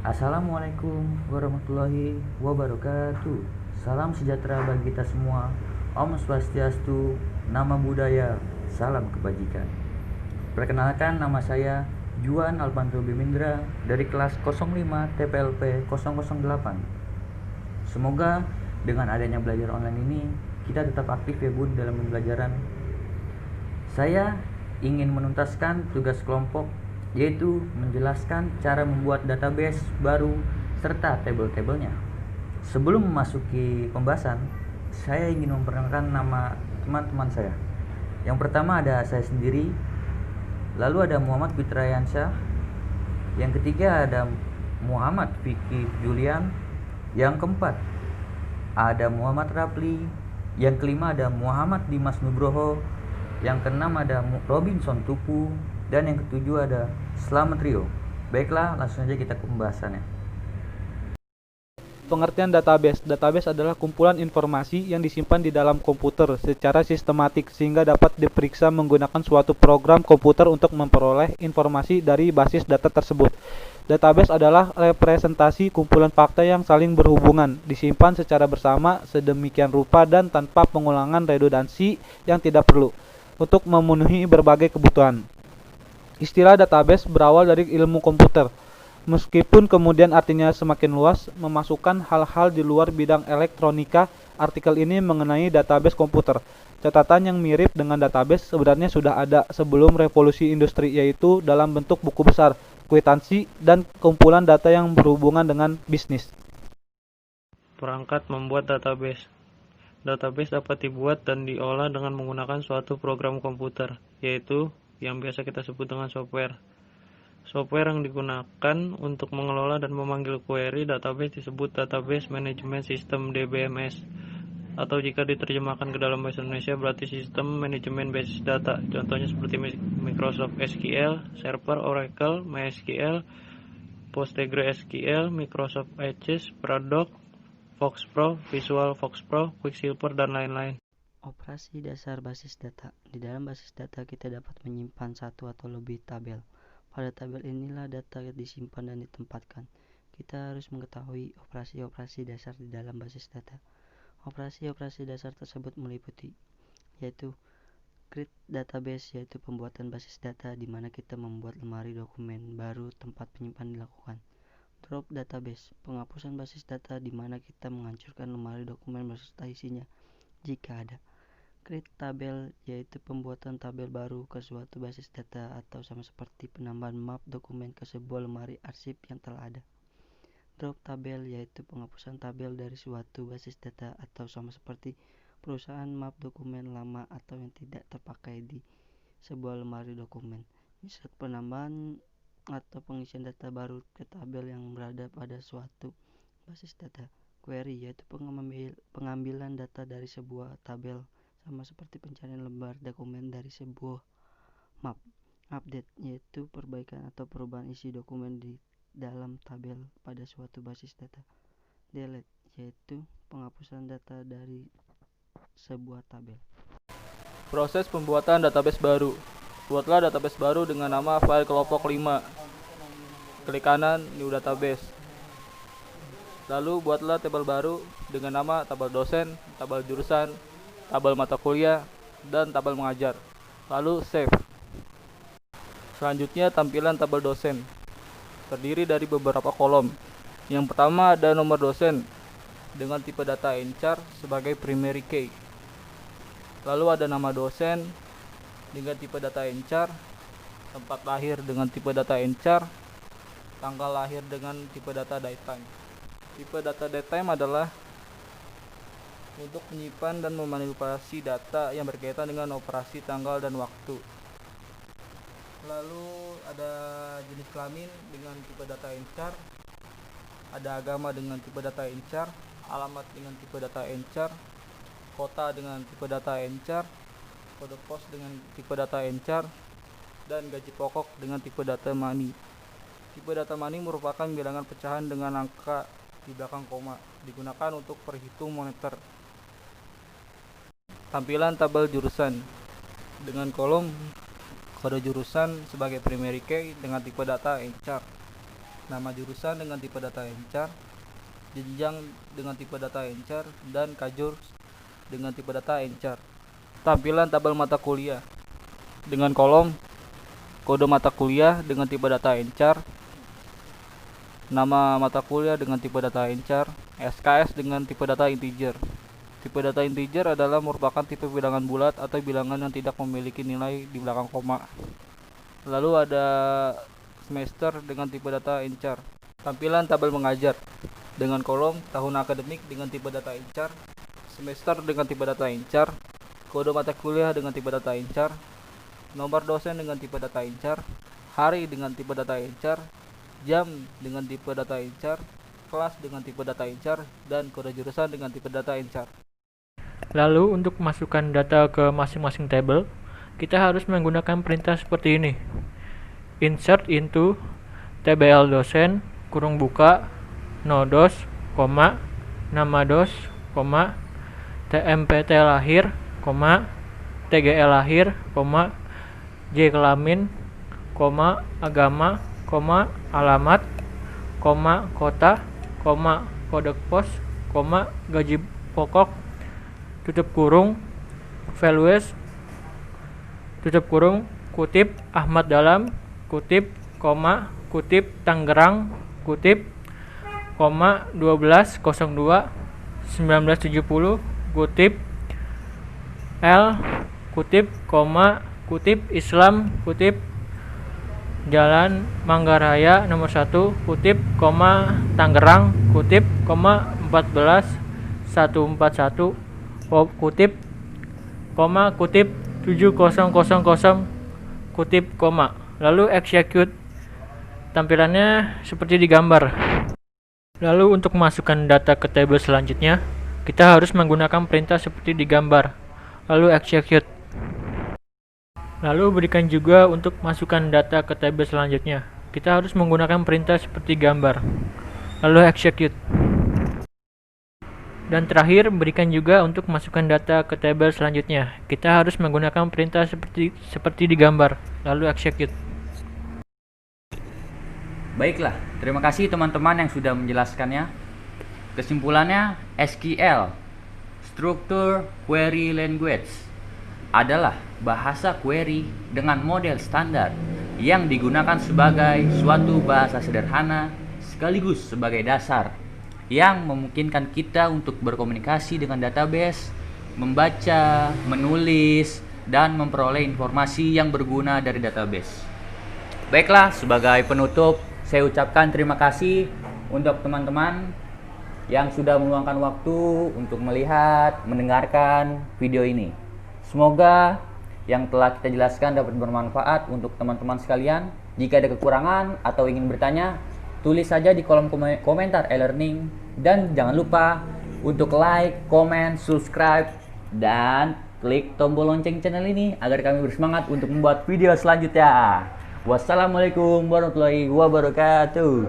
Assalamualaikum warahmatullahi wabarakatuh. Salam sejahtera bagi kita semua. Om Swastiastu, Nama Budaya, Salam Kebajikan. Perkenalkan, nama saya Juan Alpanto Bimindra dari kelas 05 TPLP 008. Semoga dengan adanya belajar online ini kita tetap aktif ya Bun dalam pembelajaran. Saya ingin menuntaskan tugas kelompok, yaitu menjelaskan cara membuat database baru serta tabel-tabelnya. Sebelum memasuki pembahasan, saya ingin memperkenalkan nama teman-teman saya. Yang pertama ada saya sendiri, lalu ada Muhammad Fitrayansyah, yang ketiga ada Muhammad Vicky Julian, yang keempat ada Muhammad Rapli, yang kelima ada Muhammad Dimas Nugroho, yang keenam ada Robinson Tupu, dan yang ketujuh ada Slamet Rio. Baiklah, langsung saja kita ke pembahasannya. Pengertian database. Database adalah kumpulan informasi yang disimpan di dalam komputer secara sistematik sehingga dapat diperiksa menggunakan suatu program komputer untuk memperoleh informasi dari basis data tersebut. Database adalah representasi kumpulan fakta yang saling berhubungan, disimpan secara bersama sedemikian rupa dan tanpa pengulangan redundansi yang tidak perlu untuk memenuhi berbagai kebutuhan. Istilah database berawal dari ilmu komputer. Meskipun kemudian artinya semakin luas, memasukkan hal-hal di luar bidang elektronika, artikel ini mengenai database komputer. Catatan yang mirip dengan database sebenarnya sudah ada sebelum revolusi industri, yaitu dalam bentuk buku besar, kwitansi, dan kumpulan data yang berhubungan dengan bisnis. Perangkat membuat database. Database dapat dibuat dan diolah dengan menggunakan suatu program komputer, yaitu yang biasa kita sebut dengan software. Software yang digunakan untuk mengelola dan memanggil query database disebut Database Management System (DBMS), atau jika diterjemahkan ke dalam bahasa Indonesia berarti Sistem Manajemen Basis Data. Contohnya seperti Microsoft SQL, Server Oracle, MySQL, PostgreSQL, Microsoft Access, Product, FoxPro, Visual FoxPro, Quicksilver, dan lain-lain. Operasi dasar basis data. Di dalam basis data kita dapat menyimpan satu atau lebih tabel. Pada tabel inilah data disimpan dan ditempatkan. Kita harus mengetahui operasi-operasi dasar di dalam basis data. Operasi-operasi dasar tersebut meliputi yaitu create database, yaitu pembuatan basis data di mana kita membuat lemari dokumen baru tempat penyimpan dilakukan. Drop database, penghapusan basis data di mana kita menghancurkan lemari dokumen beserta isinya jika ada. Create tabel, yaitu pembuatan tabel baru ke suatu basis data atau sama seperti penambahan map dokumen ke sebuah lemari arsip yang telah ada. Drop tabel, yaitu penghapusan tabel dari suatu basis data atau sama seperti perusahaan map dokumen lama atau yang tidak terpakai di sebuah lemari dokumen. Insert, penambahan atau pengisian data baru ke tabel yang berada pada suatu basis data. Query, yaitu pengambilan data dari sebuah tabel sama seperti pencarian lembar dokumen dari sebuah map. Update, yaitu perbaikan atau perubahan isi dokumen di dalam tabel pada suatu basis data. Delete, yaitu penghapusan data dari sebuah tabel. Proses pembuatan database baru. Buatlah database baru dengan nama file kelompok 5. Klik kanan, New Database. Lalu buatlah tabel baru dengan nama tabel dosen, tabel jurusan, tabel mata kuliah, dan tabel mengajar. Lalu save. Selanjutnya tampilan tabel dosen. Terdiri dari beberapa kolom. Yang pertama ada nomor dosen dengan tipe data inchar sebagai primary key. Lalu ada nama dosen dengan tipe data inchar, tempat lahir dengan tipe data inchar, tanggal lahir dengan tipe data datetime. Tipe data datetime adalah untuk menyimpan dan memanipulasi data yang berkaitan dengan operasi tanggal dan waktu. Lalu ada jenis kelamin dengan tipe data inchar, ada agama dengan tipe data inchar, alamat dengan tipe data inchar, kota dengan tipe data inchar, kode pos dengan tipe data inchar, dan gaji pokok dengan tipe data money. Tipe data money merupakan bilangan pecahan dengan angka di belakang koma, digunakan untuk perhitung moneter. Tampilan tabel jurusan dengan kolom kode jurusan sebagai primary key dengan tipe data inchar. nama jurusan dengan tipe data encar, jenjang dengan tipe data encar, dan kajur dengan tipe data encar. Tampilan tabel mata kuliah dengan kolom kode mata kuliah dengan tipe data encar, nama mata kuliah dengan tipe data encar, SKS dengan tipe data integer. Tipe data integer adalah merupakan tipe bilangan bulat atau bilangan yang tidak memiliki nilai di belakang koma. Lalu ada semester dengan tipe data encar. Tampilan tabel mengajar dengan kolom tahun akademik dengan tipe data encar, semester dengan tipe data encar, kode mata kuliah dengan tipe data encar, nomor dosen dengan tipe data encar, hari dengan tipe data encar, jam dengan tipe data encar, kelas dengan tipe data encar, dan kode jurusan dengan tipe data encar. Lalu untuk masukkan data ke masing-masing tabel, kita harus menggunakan perintah seperti ini. Insert into tbl dosen kurung buka nodos, nama dos, tmpt lahir, tgl lahir, j kelamin, agama, alamat, kota, kode pos, gaji pokok, tutup kurung, values, tutup kurung, kutip Ahmad Dalam, kutip, kutip Tangerang, kutip, 12.02 1970, kutip L, kutip, kutip Islam, kutip Jalan Manggaraya nomor 1, kutip, Tangerang, kutip, 14.141, kutip, kutip 7000, kutip, lalu execute. Tampilannya seperti di gambar. Lalu untuk memasukkan data ke tabel selanjutnya, kita harus menggunakan perintah seperti di gambar, lalu execute. Lalu berikan juga untuk masukkan data ke tabel selanjutnya, kita harus menggunakan perintah seperti gambar, lalu execute. Dan terakhir, berikan juga untuk masukkan data ke tabel selanjutnya, kita harus menggunakan perintah seperti di gambar, lalu execute. Baiklah, terima kasih teman-teman yang sudah menjelaskannya. Kesimpulannya, SQL, Structure Query Language, adalah bahasa query dengan model standar yang digunakan sebagai suatu bahasa sederhana sekaligus sebagai dasar yang memungkinkan kita untuk berkomunikasi dengan database, membaca, menulis, dan memperoleh informasi yang berguna dari database. Baiklah, sebagai penutup, saya ucapkan terima kasih untuk teman-teman yang sudah meluangkan waktu untuk melihat, mendengarkan video ini. Semoga yang telah kita jelaskan dapat bermanfaat untuk teman-teman sekalian. Jika ada kekurangan atau ingin bertanya, tulis saja di kolom komentar e-learning. Dan jangan lupa untuk like, comment, subscribe, dan klik tombol lonceng channel ini agar kami bersemangat untuk membuat video selanjutnya. Wassalamualaikum warahmatullahi wabarakatuh.